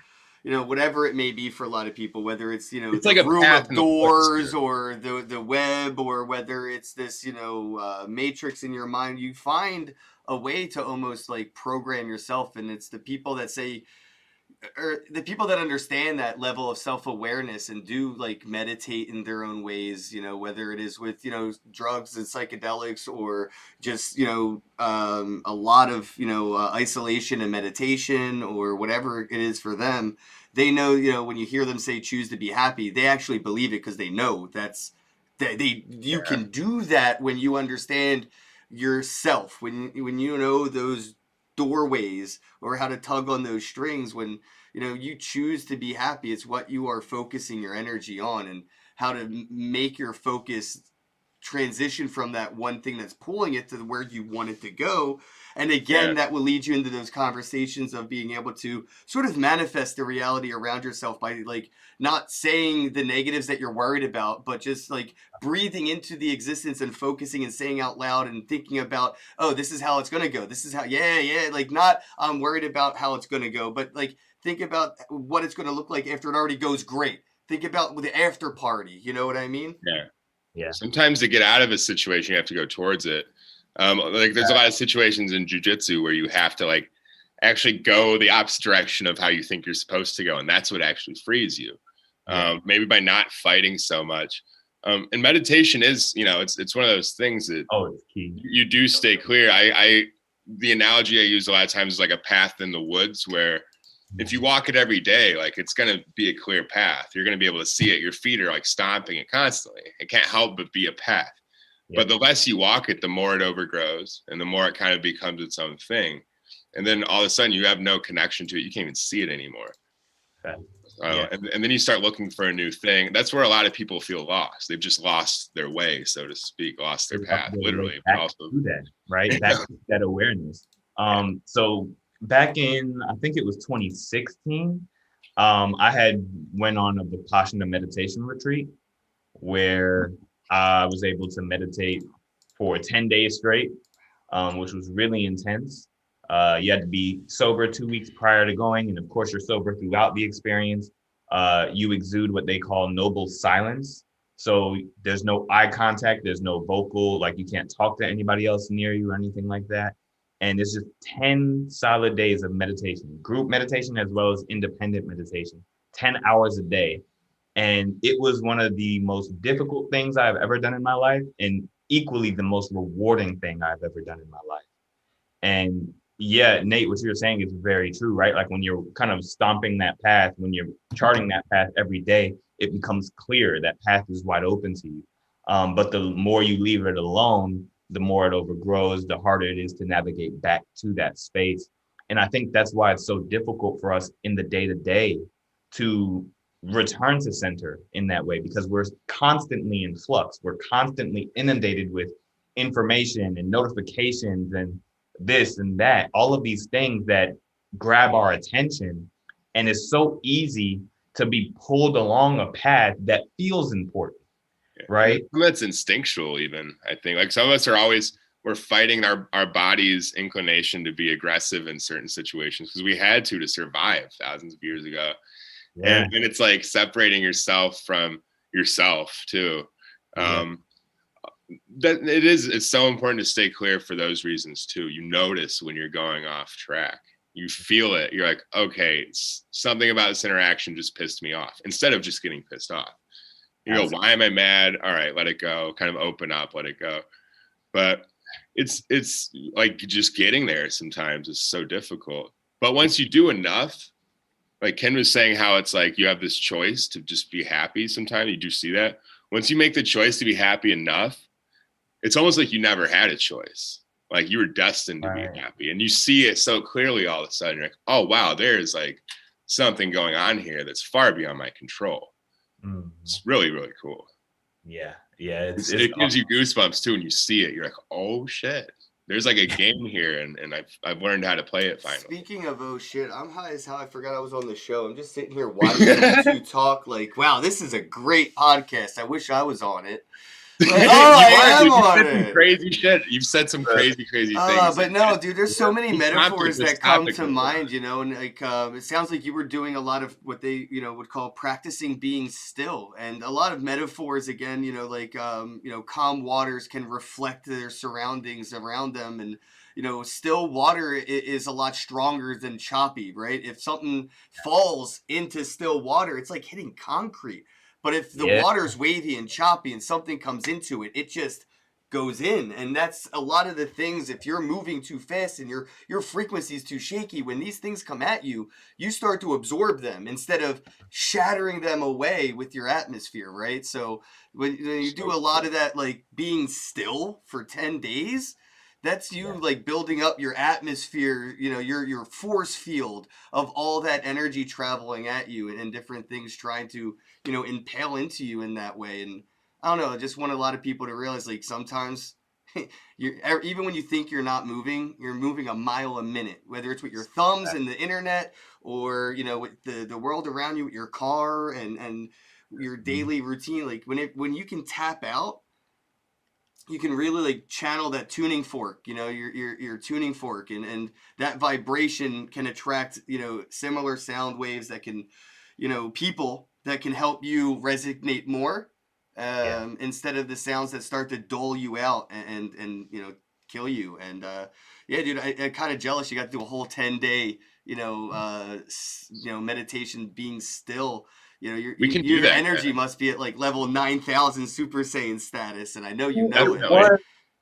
you know, whatever it may be for a lot of people, whether it's, you know, it's the like a room path of doors or the web, or whether it's this, you know, matrix in your mind, you find a way to almost like program yourself. And it's the people that say, or the people that understand that level of self-awareness and do like meditate in their own ways, you know, whether it is with, you know, drugs and psychedelics, or just, you know, a lot of, you know, isolation and meditation, or whatever it is for them. They know, you know, when you hear them say choose to be happy, they actually believe it, because they know you can do that when you understand yourself, when you know those doorways or how to tug on those strings. When you know you choose to be happy, it's what you are focusing your energy on, and how to make your focus transition from that one thing that's pulling it to where you want it to go. And again, that will lead you into those conversations of being able to sort of manifest the reality around yourself by like not saying the negatives that you're worried about, but just like breathing into the existence and focusing and saying out loud and thinking about, oh, this is how it's going to go. This is how, like not I'm worried about how it's going to go, but like think about what it's going to look like after it already goes great. Think about the after party. You know what I mean? Yeah. Sometimes to get out of a situation, you have to go towards it. Like there's a lot of situations in jiu-jitsu where you have to like actually go the opposite direction of how you think you're supposed to go. And that's what actually frees you. Maybe by not fighting so much. And meditation is, you know, it's one of those things that it's key. You do stay clear. The analogy I use a lot of times is like a path in the woods, where if you walk it every day, like it's going to be a clear path. You're going to be able to see it. Your feet are like stomping it constantly. It can't help but be a path. But the less you walk it, the more it overgrows, and the more it kind of becomes its own thing. And then all of a sudden you have no connection to it. You can't even see it anymore. And then you start looking for a new thing. That's where a lot of people feel lost. They've just lost their way, so to speak, lost their path, literally. But also that, right? Back to that awareness. So back in, I think it was 2016, I had went on a Vipassana meditation retreat where I was able to meditate for 10 days straight, which was really intense. You had to be sober 2 weeks prior to going. And of course, you're sober throughout the experience. You exude what they call noble silence. So there's no eye contact. There's no vocal, like you can't talk to anybody else near you or anything like that. And it's just 10 solid days of meditation, group meditation, as well as independent meditation, 10 hours a day. And it was one of the most difficult things I've ever done in my life, and equally the most rewarding thing I've ever done in my life. And yeah, Nate, what you're saying is very true, right? Like when you're kind of stomping that path, when you're charting that path every day, it becomes clear that path is wide open to you. But the more you leave it alone, the more it overgrows, the harder it is to navigate back to that space. And I think that's why it's so difficult for us in the day-to-day to return to center in that way, because we're constantly in flux. We're constantly inundated with information and notifications and this and that, all of these things that grab our attention. And it's so easy to be pulled along a path that feels important, right? That's instinctual even, I think. Like some of us we're fighting our body's inclination to be aggressive in certain situations because we had to survive thousands of years ago. Yeah. And it's like separating yourself from yourself too. It's so important to stay clear for those reasons too. You notice when you're going off track. You feel it. You're like, okay, something about this interaction just pissed me off, instead of just getting pissed off. You go, why am I mad? All right, let it go. Kind of open up, let it go. But it's like just getting there sometimes is so difficult. But once you do enough, like Ken was saying, how it's like you have this choice to just be happy sometimes. You do see that. Once you make the choice to be happy enough, it's almost like you never had a choice. Like you were destined to be happy, and you see it so clearly all of a sudden. You're like, oh, wow, there's like something going on here that's far beyond my control. It's really, really cool. Yeah. It gives you goosebumps too, and you see it. You're like, oh shit, there's like a game here, and I've learned how to play it finally. Speaking of oh shit, I'm high as hell. I forgot I was on the show. I'm just sitting here watching you two talk. Like, wow, this is a great podcast. I wish I was on it. Some crazy shit. You've said some crazy things. But no, dude, there's so many metaphors that come to mind, you know, and like it sounds like you were doing a lot of what they, you know, would call practicing being still, and a lot of metaphors again, you know, like you know, calm waters can reflect their surroundings around them, and you know, still water is a lot stronger than choppy, right? If something falls into still water, it's like hitting concrete. But if the water's wavy and choppy and something comes into it, it just goes in. And that's a lot of the things. If you're moving too fast and your frequency is too shaky, when these things come at you, you start to absorb them instead of shattering them away with your atmosphere, right? So when you do a lot of that, like being still for 10 days, that's you like building up your atmosphere, you know, your force field of all that energy traveling at you and different things trying to, you know, impale into you in that way. And I don't know, I just want a lot of people to realize, like, sometimes even when you think you're not moving, you're moving a mile a minute, whether it's with your thumbs and the internet or, you know, with the world around you, with your car and your daily routine. Like when you can tap out, you can really like channel that tuning fork, you know, your tuning fork, and that vibration can attract, you know, similar sound waves that can, you know, people that can help you resonate more instead of the sounds that start to dull you out and you know, kill you. And yeah, dude, I'm kind of jealous. You got to do a whole 10-day, you know, meditation being still. You know, your energy must be at like level 9,000 Super Saiyan status, and I know you know it.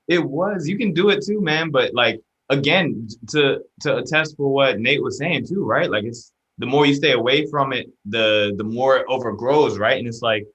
It was. You can do it too, man. But like again, to attest for what Nate was saying too, right? Like it's the more you stay away from it, the more it overgrows, right? And it's like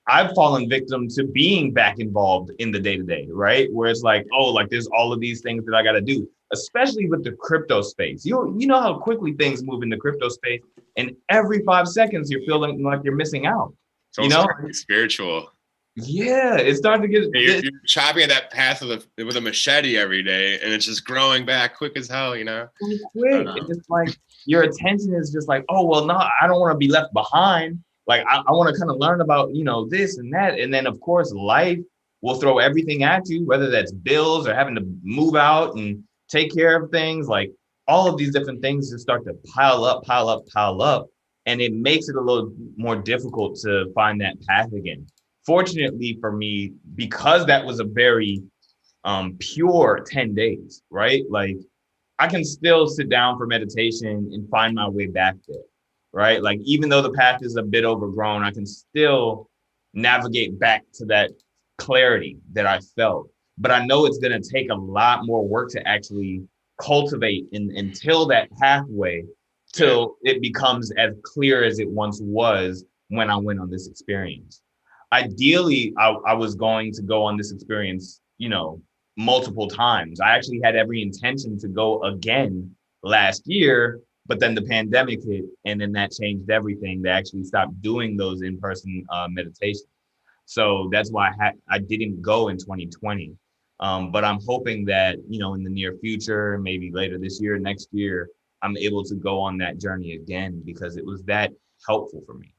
I've fallen victim to being back involved in the day-to-day, right? Where it's like, oh, like there's all of these things that I got to do, especially with the crypto space. You know how quickly things move in the crypto space, and every 5 seconds you're feeling like you're missing out. It's almost spiritual. Yeah, it's starting to get. You're chopping at that path with a machete every day, and it's just growing back quick as hell, you know. Quick, it's just like your attention is just like, oh well, no, I don't want to be left behind. Like I want to kind of learn about, you know, this and that, and then of course life will throw everything at you, whether that's bills or having to move out and take care of things. Like all of these different things just start to pile up, and it makes it a little more difficult to find that path again. Fortunately for me, because that was a very pure 10 days, right? Like I can still sit down for meditation and find my way back there, right? Like even though the path is a bit overgrown, I can still navigate back to that clarity that I felt. But I know it's going to take a lot more work to actually cultivate and till that pathway till it becomes as clear as it once was when I went on this experience. Ideally, I was going to go on this experience, you know, multiple times. I actually had every intention to go again last year, But then the pandemic hit, and then that changed everything. They actually stopped doing those in-person meditations. So that's why I didn't go in 2020. But I'm hoping that, in the near future, maybe later this year, next year, I'm able to go on that journey again because it was that helpful for me.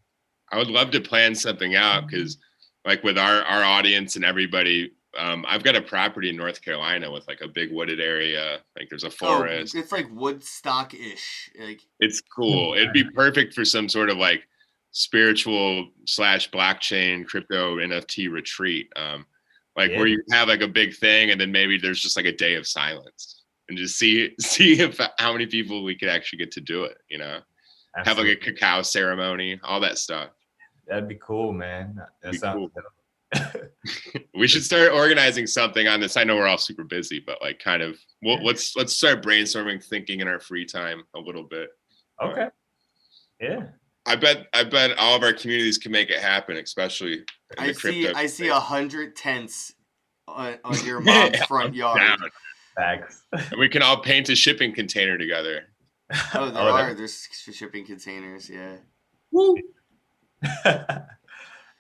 I would love to plan something out because, like, with our audience and everybody, I've got a property in North Carolina with like a big wooded area. Like, there's a forest. Oh, it's like Woodstock-ish. Like, it's cool. It'd be perfect for some sort of like spiritual / blockchain crypto NFT retreat. Where you have like a big thing and then maybe there's just like a day of silence and just see if how many people we could actually get to do it, Absolutely. Have like a cacao ceremony, all that stuff. That'd be cool, man. That sounds cool. We should start organizing something on this. I know we're all super busy, but like kind of let's start brainstorming, thinking in our free time a little bit. Okay. Yeah. I bet all of our communities can make it happen, especially in the crypto. I see 100 tents on your mom's front yard. Down. Facts. And we can all paint a shipping container together. Oh, there's shipping containers, yeah. Woo.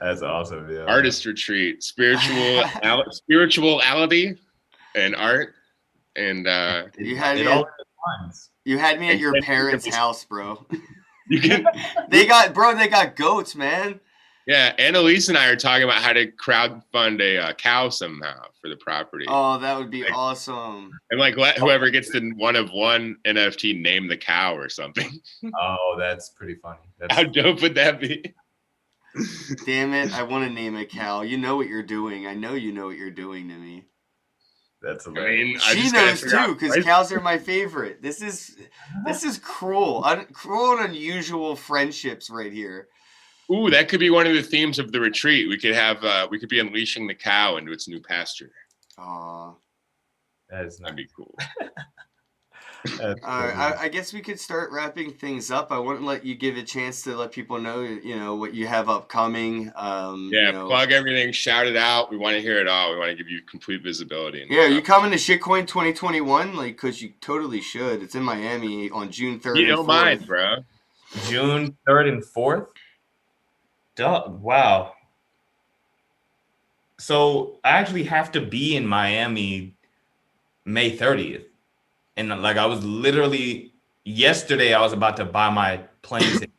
That's awesome, yeah. Artist retreat, spirituality and art, and you had me at your parents' house, bro. You can. They got goats, man. Yeah, Annalise and I are talking about how to crowdfund a cow somehow for the property. Oh, that would be awesome. And like let whoever gets the one of one NFT name the cow or something. Oh, that's pretty funny. How dope would that be? Damn it, I want to name a cow. You know what you're doing. I know you know what you're doing to me. That's hilarious. She knows too, because cows are my favorite. This is cruel and unusual friendships right here. Ooh, that could be one of the themes of the retreat. We could be unleashing the cow into its new pasture. Aw, that'd be cool. I guess we could start wrapping things up. I want to let you give a chance to let people know, what you have upcoming. Plug everything, shout it out. We want to hear it all. We want to give you complete visibility. Yeah, are you coming to Shitcoin 2021? Like, because you totally should. It's in Miami on June 3rd. You don't mind, bro. June 3rd and 4th? Wow. So I actually have to be in Miami May 30th. And like I was literally yesterday, I was about to buy my plane ticket.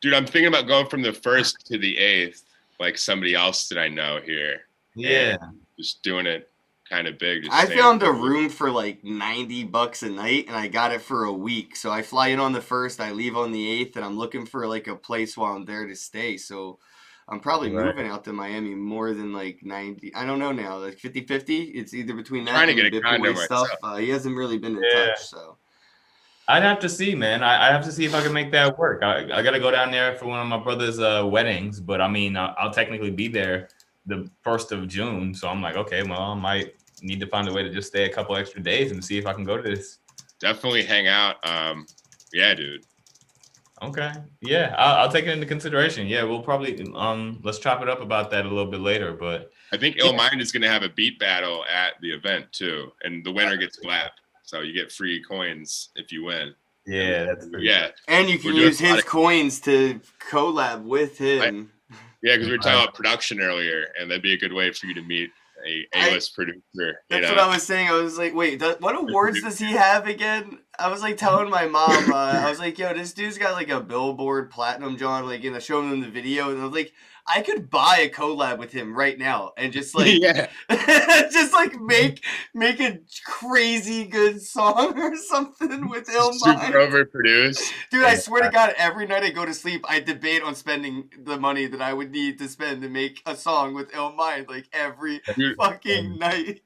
Dude, I'm thinking about going from the 1st to the 8th, like somebody else that I know here. Yeah. Just doing it kind of big. I found a room for like $90 a night and I got it for a week. So I fly in on the 1st, I leave on the 8th, and I'm looking for like a place while I'm there to stay. So I'm probably moving out to Miami more than like 90. I don't know now, like 50-50. It's either between that and the Bitboy stuff. He hasn't really been in touch, so. I'd have to see, man. I have to see if I can make that work. I got to go down there for one of my brother's weddings, but I mean, I'll technically be there the 1st of June. So I'm like, okay, well, I might need to find a way to just stay a couple extra days and see if I can go to this. Definitely hang out. Yeah, dude. Okay. Yeah, I'll take it into consideration. Yeah, we'll probably let's chop it up about that a little bit later. But I think Ill Mind is going to have a beat battle at the event too, and the winner gets clap. So you get free coins if you win. Yeah, that's pretty cool. And you can use his coins to collab with him. Yeah, because we were talking about production earlier, and that'd be a good way for you to meet a A-list producer. That's what I was saying. I was like, wait, what awards does he have again? I was like telling my mom, I was like, yo, this dude's got like a Billboard Platinum, John, like, showing them the video. And I was like, I could buy a collab with him right now and just like, just like make a crazy good song or something with Ill Mind. Super overproduced. Dude, I swear to God, every night I go to sleep, I debate on spending the money that I would need to spend to make a song with Ill Mind, like every fucking night.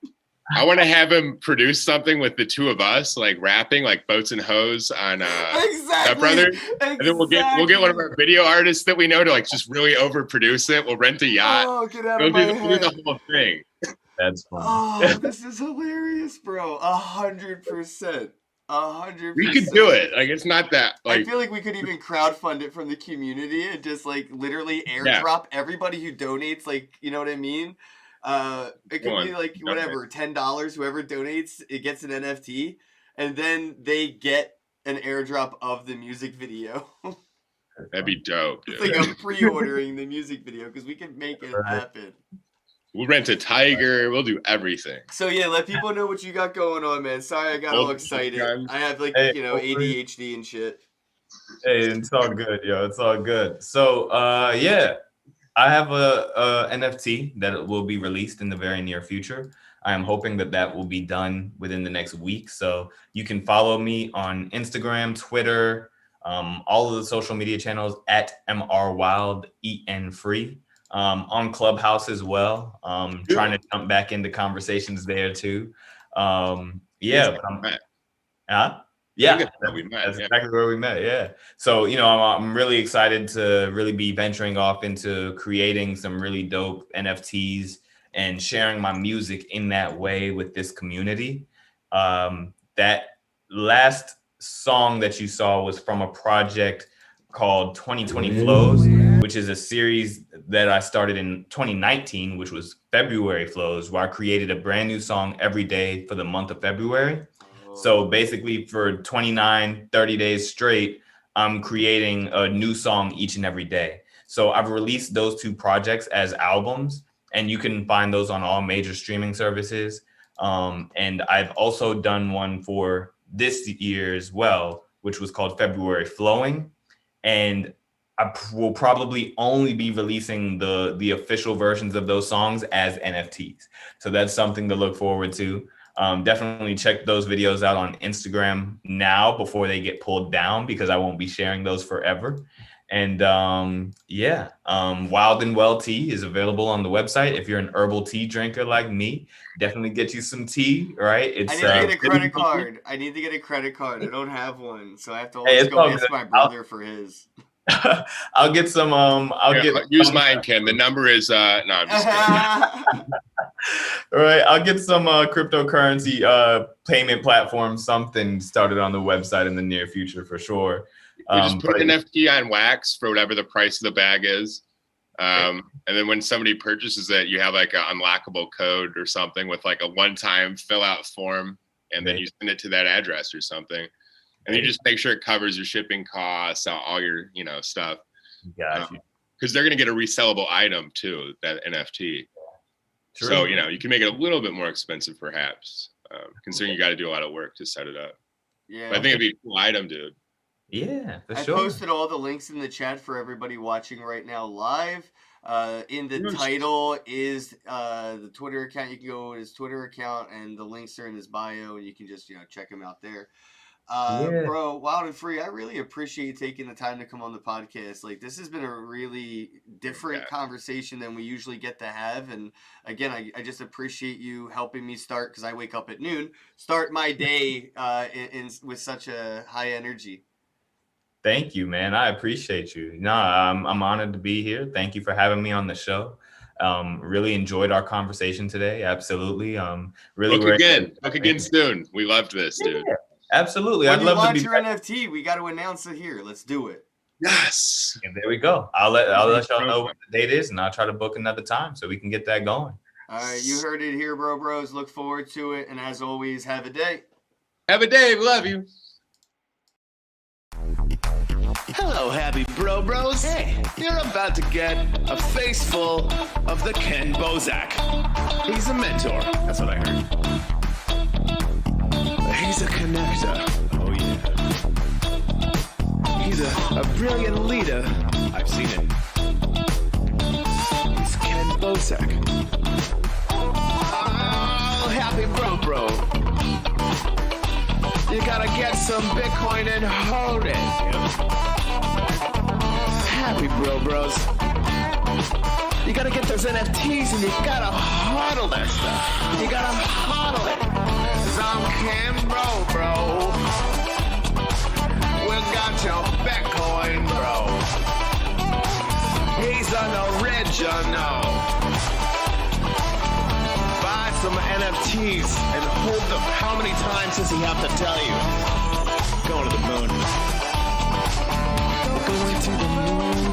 I want to have him produce something with the two of us, like rapping, like Boats and Hoes on Step Brothers. And then we'll get one of our video artists that we know to like just really overproduce it. We'll rent a yacht. Oh, get out of my head. We'll do the whole thing. That's fun. Oh, this is hilarious, bro. 100%. 100%. We could do it. Like, it's not that. Like, I feel like we could even crowdfund it from the community and just like literally airdrop everybody who donates. Like, you know what I mean? It could be like whatever, $10. Whoever donates, it gets an NFT, and then they get an airdrop of the music video. That'd be dope, dude. It's like I'm pre-ordering the music video because we can make it happen. We'll rent a tiger. We'll do everything. So yeah, let people know what you got going on, man. Sorry, I got all excited. I have like ADHD and shit. Hey, it's all good, yo. It's all good. So yeah, I have a NFT that will be released in the very near future. I am hoping that will be done within the next week. So you can follow me on Instagram, Twitter, all of the social media channels at MRWildENFree. On Clubhouse as well. Trying to jump back into conversations there too. Yeah, that's exactly where we met. Yeah. So, you know, I'm really excited to really be venturing off into creating some really dope NFTs and sharing my music in that way with this community. That last song that you saw was from a project called 2020 Flows, which is a series that I started in 2019, which was February Flows, where I created a brand new song every day for the month of February. So basically for 29, 30 days straight, I'm creating a new song each and every day. So I've released those two projects as albums, and you can find those on all major streaming services. And I've also done one for this year as well, which was called February Flowing. And I will probably only be releasing the official versions of those songs as NFTs. So that's something to look forward to. Definitely check those videos out on Instagram now before they get pulled down, because I won't be sharing those forever. And Wild and Well tea is available on the website. If you're an herbal tea drinker like me, definitely get you some tea, right? I need to get a credit card. I don't have one, so I have to always go ask my brother for his. I'll get some. Use mine, Ken. The number is no. I'm just kidding. All right, I'll get some cryptocurrency payment platform, something started on the website in the near future for sure. You just put an NFT on wax for whatever the price of the bag is. And then when somebody purchases it, you have like an unlockable code or something with like a one-time fill out form. And then you send it to that address or something. And you just make sure it covers your shipping costs, all your, stuff. Got you. Because they're going to get a resellable item too, that NFT. True. So, you can make it a little bit more expensive perhaps, considering you got to do a lot of work to set it up. Yeah. But I think it'd be a cool item, dude. Yeah, for sure. I posted all the links in the chat for everybody watching right now live. In the title is the Twitter account. You can go to his Twitter account, and the links are in his bio, and you can just check him out there. Bro, Wild and Free, I really appreciate you taking the time to come on the podcast. Like, this has been a really different conversation than we usually get to have. And again, I just appreciate you helping me start, because I wake up at noon, start my day with such a high energy. Thank you, man. I appreciate you. No, I'm honored to be here. Thank you for having me on the show. Really enjoyed our conversation today. Absolutely. Really Look again soon. We loved this, dude. Yeah, absolutely. When I'd love to be your NFT, we got to announce it here. Let's do it. Yes. And there we go. I'll let y'all know what the date is, and I'll try to book another time so we can get that going. All right, you heard it here, bros. Look forward to it, and as always, have a day. Have a day. We love you. Hello, happy bros. Hey, you're about to get a face full of the Ken Bozak. He's a mentor. That's what I heard. He's a connector. Oh, yeah. He's a brilliant leader. I've seen it. He's Ken Bozak. Oh, happy bro. You gotta get some Bitcoin and hold it. Happy bros. You gotta get those NFTs and you gotta hodl that stuff. You gotta hodl it. 'Cause I'm Ken bro. We got your Bitcoin, bro. He's an original. Buy some NFTs and hold them. How many times does he have to tell you? Going to the moon. We're going to the moon.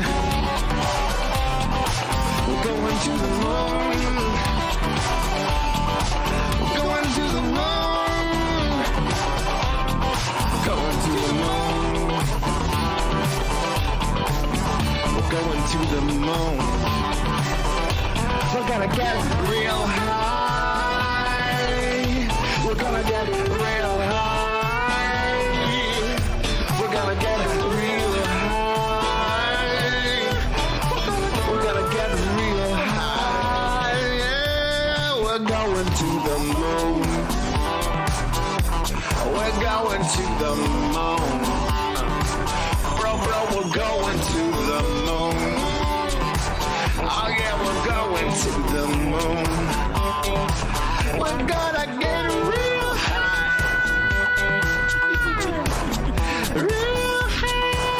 We're going to the moon. We're going to the moon. Going to the moon. going to the moon. We're gonna get real high. We're gonna get real high. We're gonna get real high. We're gonna get real high. Yeah, we're going to the moon. We're going to the moon. Bro, we're going to the moon. Oh yeah, we're going to the moon. We're gonna get real high. Real high.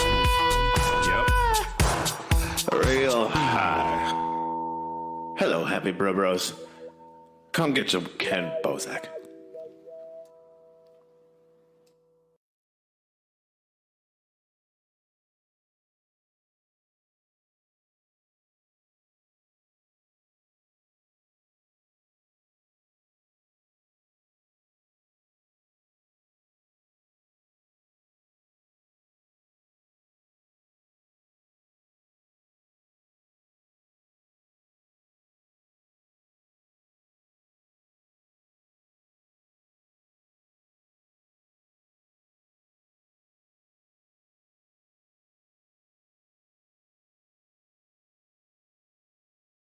Real high. Hello, happy bros. Come get your Ken Bozak.